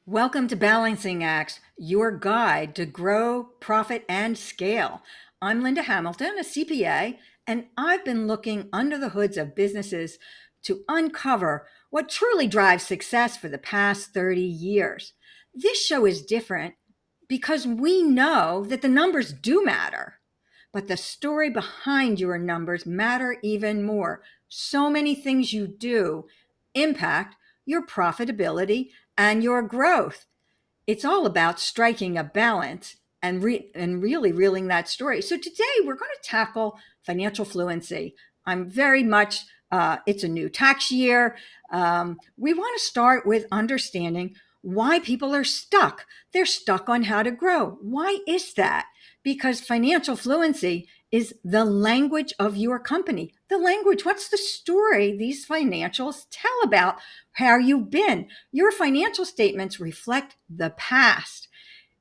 Welcome to Balancing Acts, your guide to grow, profit, and scale. I'm Linda Hamilton, a CPA, and I've been looking under the hoods of businesses to uncover what truly drives success for the past 30 years. This show is different because we know that the numbers do matter, but the story behind your numbers matter even more. So many things you do impact your profitability and your growth. It's all about striking a balance and really reeling that story. So today we're going to tackle financial fluency. I'm very much it's a new tax year. We want to start with understanding why people are stuck. They're stuck on how to grow. Why is that? Because financial fluency is the language of your company. The language, what's the story these financials tell about how you've been? Your financial statements reflect the past.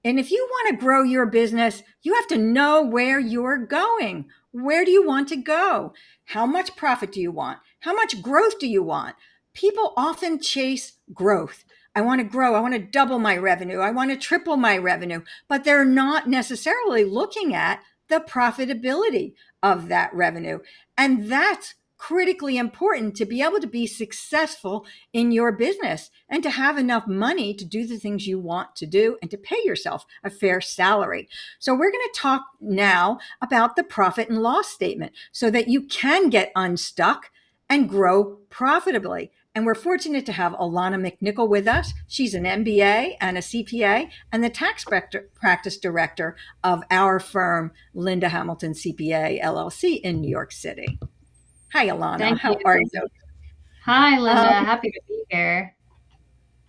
And if you want to grow your business, you have to know where you're going. Where do you want to go? How much profit do you want? How much growth do you want? People often chase growth. I want to grow. I want to double my revenue. I want to triple my revenue, but they're not necessarily looking at the profitability of that revenue. And that's critically important to be able to be successful in your business and to have enough money to do the things you want to do and to pay yourself a fair salary. So we're going to talk now about the profit and loss statement so that you can get unstuck and grow profitably. And we're fortunate to have Alana McNichol with us. She's an MBA and a CPA and the tax practice director of our firm, Linda Hamilton CPA LLC in New York City. Hi, Alana. Thank How you. are you? Hi, Linda. Um, Happy to be here.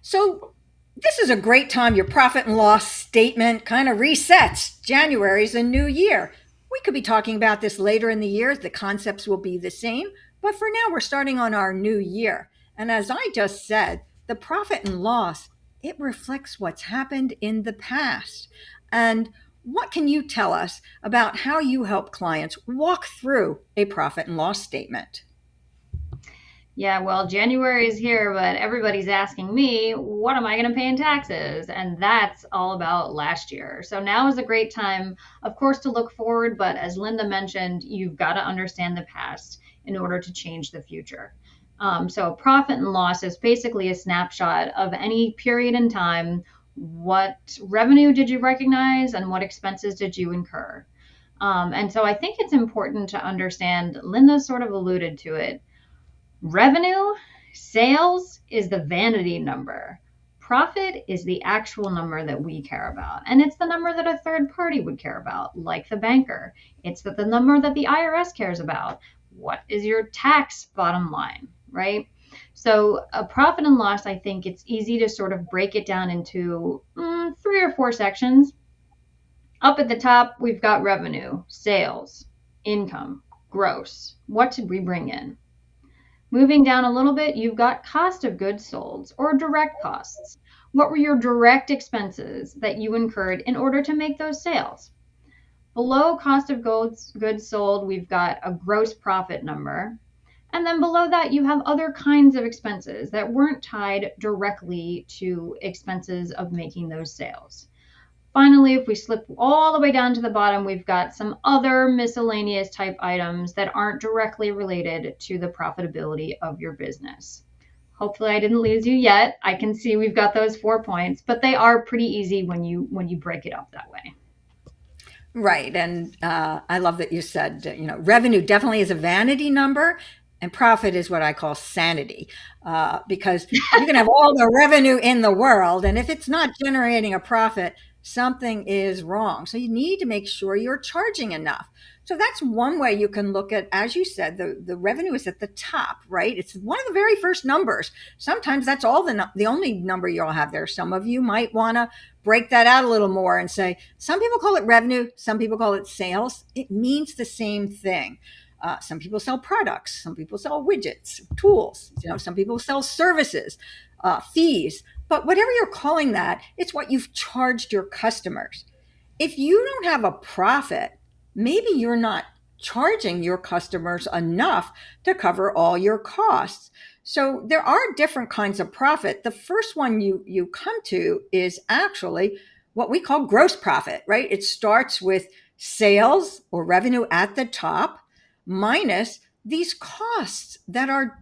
So this is a great time. Your profit and loss statement kind of resets. January's a new year. We could be talking about this later in the year. The concepts will be the same. But for now, we're starting on our new year. And as I just said, the profit and loss, it reflects what's happened in the past. And what can you tell us about how you help clients walk through a profit and loss statement? Yeah, well, January is here, but everybody's asking me, what am I going to pay in taxes? And that's all about last year. So now is a great time, of course, to look forward. But as Linda mentioned, you've got to understand the past in order to change the future. So profit and loss is basically a snapshot of any period in time. What revenue did you recognize and what expenses did you incur? And so I think it's important to understand, Linda sort of alluded to it. Revenue, sales is the vanity number. Profit is the actual number that we care about. And it's the number that a third party would care about, like the banker. It's the number that the IRS cares about. What is your tax bottom line, right? So, a profit and loss, I think it's easy to sort of break it down into three or four sections. Up at the top, we've got revenue, sales, income, gross. What did we bring in? Moving down a little bit, you've got cost of goods sold or direct costs. What were your direct expenses that you incurred in order to make those sales? Below cost of goods sold, we've got a gross profit number. And then below that, you have other kinds of expenses that weren't tied directly to expenses of making those sales. Finally, if we slip all the way down to the bottom, we've got some other miscellaneous type items that aren't directly related to the profitability of your business. Hopefully I didn't lose you yet. I can see we've got those 4 points, but they are pretty easy when you break it up that way. Right. And I love that you said, revenue definitely is a vanity number and profit is what I call sanity, because you can have all the revenue in the world. And if it's not generating a profit, something is wrong. So you need to make sure you're charging enough. So that's one way you can look at, as you said, the revenue is at the top, right? It's one of the very first numbers. Sometimes that's all the only number you'll have there. Some of you might want to break that out a little more and say, some people call it revenue, some people call it sales. It means the same thing. Some people sell products, some people sell widgets, tools, some people sell services, fees. But whatever you're calling that, it's what you've charged your customers. If you don't have a profit, maybe you're not charging your customers enough to cover all your costs. So there are different kinds of profit. The first one you come to is actually what we call gross profit, right? It starts with sales or revenue at the top minus these costs that are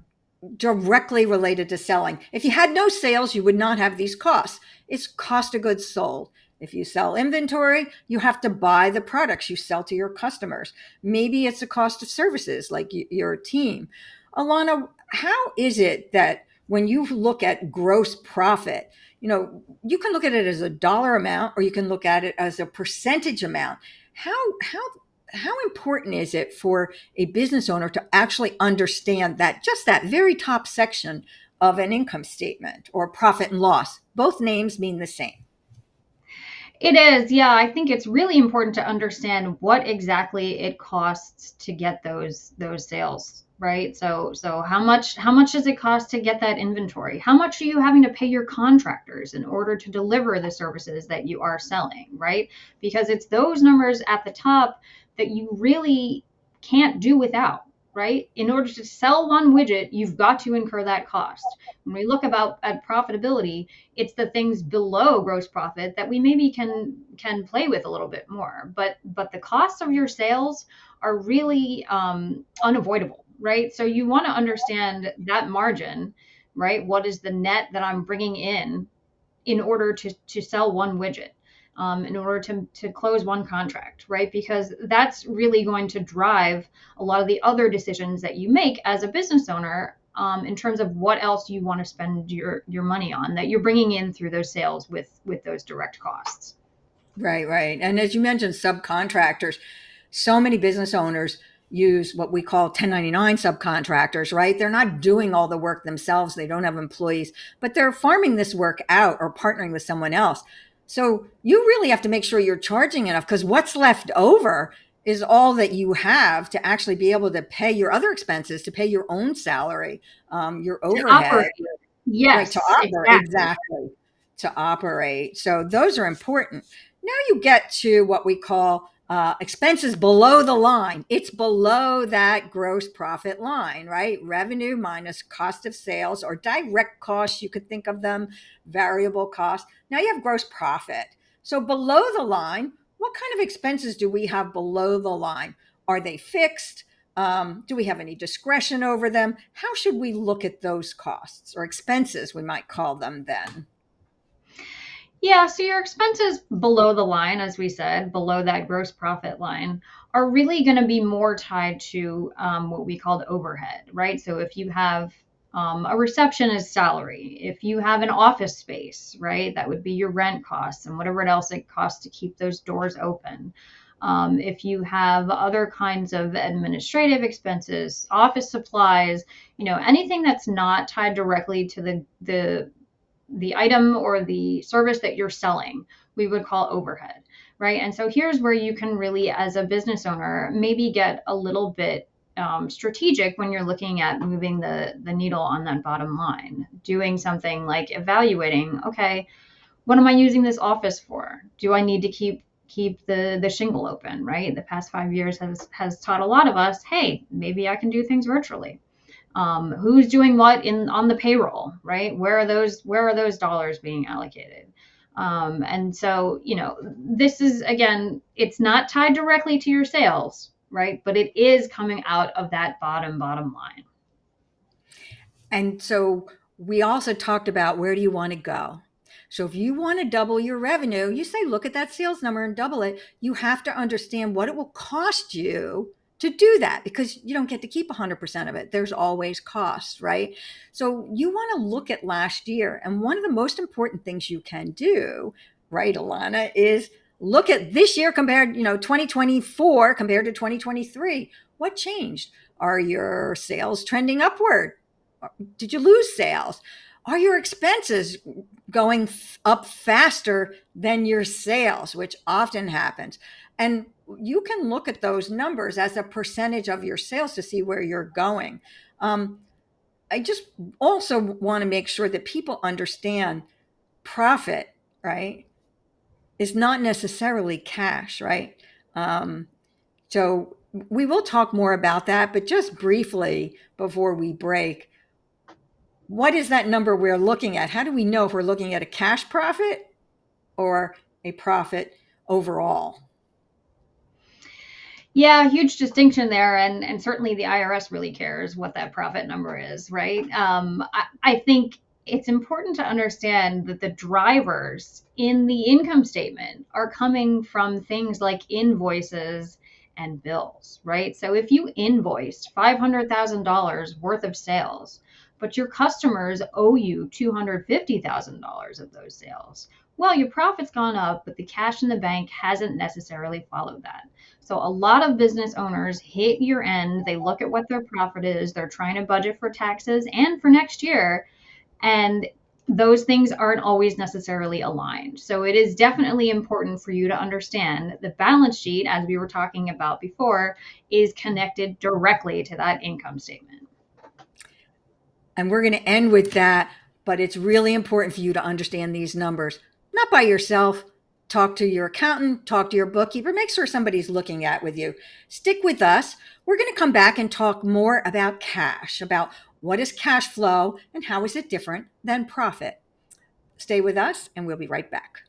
directly related to selling. If you had no sales, you would not have these costs. It's cost of goods sold. If you sell inventory, you have to buy the products you sell to your customers. Maybe it's a cost of services like your team. Alana, how is it that when you look at gross profit, you can look at it as a dollar amount or you can look at it as a percentage amount. How important is it for a business owner to actually understand that just that very top section of an income statement or profit and loss? Both names mean the same. It is, yeah. I think it's really important to understand what exactly it costs to get those sales, right? So how much does it cost to get that inventory? How much are you having to pay your contractors in order to deliver the services that you are selling, right? Because it's those numbers at the top that you really can't do without, right? In order to sell one widget, you've got to incur that cost. When we look about at profitability, it's the things below gross profit that we maybe can play with a little bit more. But the costs of your sales are really unavoidable, right? So you want to understand that margin, right? What is the net that I'm bringing in order to sell one widget, in order to close one contract, right? Because that's really going to drive a lot of the other decisions that you make as a business owner, in terms of what else you want to spend your money on that you're bringing in through those sales with those direct costs. Right, right. And as you mentioned, subcontractors, so many business owners use what we call 1099 subcontractors, right? They're not doing all the work themselves. They don't have employees, but they're farming this work out or partnering with someone else. So you really have to make sure you're charging enough because what's left over is all that you have to actually be able to pay your other expenses, to pay your own salary, your To overhead. operate. Right, to Yes, operate, exactly. exactly, to operate. So those are important. Now you get to what we call expenses below the line. It's below that gross profit line, right? Revenue minus cost of sales or direct costs, you could think of them, variable costs. Now you have gross profit. So below the line, what kind of expenses do we have below the line? Are they fixed? Do we have any discretion over them? How should we look at those costs or expenses, we might call them then? Yeah, so your expenses below the line, as we said, below that gross profit line, are really going to be more tied to what we call the overhead, right? So if you have a receptionist salary, if you have an office space, right, that would be your rent costs and whatever else it costs to keep those doors open. If you have other kinds of administrative expenses, office supplies, anything that's not tied directly to the item or the service that you're selling, we would call overhead, right? And so here's where you can really, as a business owner, maybe get a little bit strategic when you're looking at moving the needle on that bottom line, doing something like evaluating, okay, what am I using this office for? Do I need to keep the shingle open, right? The past 5 years has taught a lot of us, hey, maybe I can do things virtually. Who's doing what in on the payroll, right? Where are those dollars being allocated? And so, this is, again, it's not tied directly to your sales, right? But it is coming out of that bottom line. And so we also talked about where do you want to go? So if you want to double your revenue, you say, look at that sales number and double it. You have to understand what it will cost you to do that because you don't get to keep 100% of it. There's always costs, right? So you want to look at last year. And one of the most important things you can do, right, Alana, is look at this year compared, 2024 compared to 2023. What changed? Are your sales trending upward? Did you lose sales? Are your expenses going up faster than your sales, which often happens? And you can look at those numbers as a percentage of your sales to see where you're going. Um, I just also want to make sure that people understand profit, right, is not necessarily cash, right? Um, so we will talk more about that, but just briefly before we break, what is that number we're looking at? How do we know if we're looking at a cash profit or a profit overall? Yeah, huge distinction there, and certainly the IRS really cares what that profit number is, right? I think it's important to understand that the drivers in the income statement are coming from things like invoices and bills, right? So if you invoiced $500,000 worth of sales, but your customers owe you $250,000 of those sales, well, your profit's gone up, but the cash in the bank hasn't necessarily followed that. So a lot of business owners hit year end, they look at what their profit is, they're trying to budget for taxes and for next year, and those things aren't always necessarily aligned. So it is definitely important for you to understand the balance sheet, as we were talking about before, is connected directly to that income statement. And we're going to end with that, but it's really important for you to understand these numbers, not by yourself. Talk to your accountant, talk to your bookkeeper, make sure somebody's looking at with you. Stick with us. We're going to come back and talk more about cash, about what is cash flow and how is it different than profit. Stay with us and we'll be right back.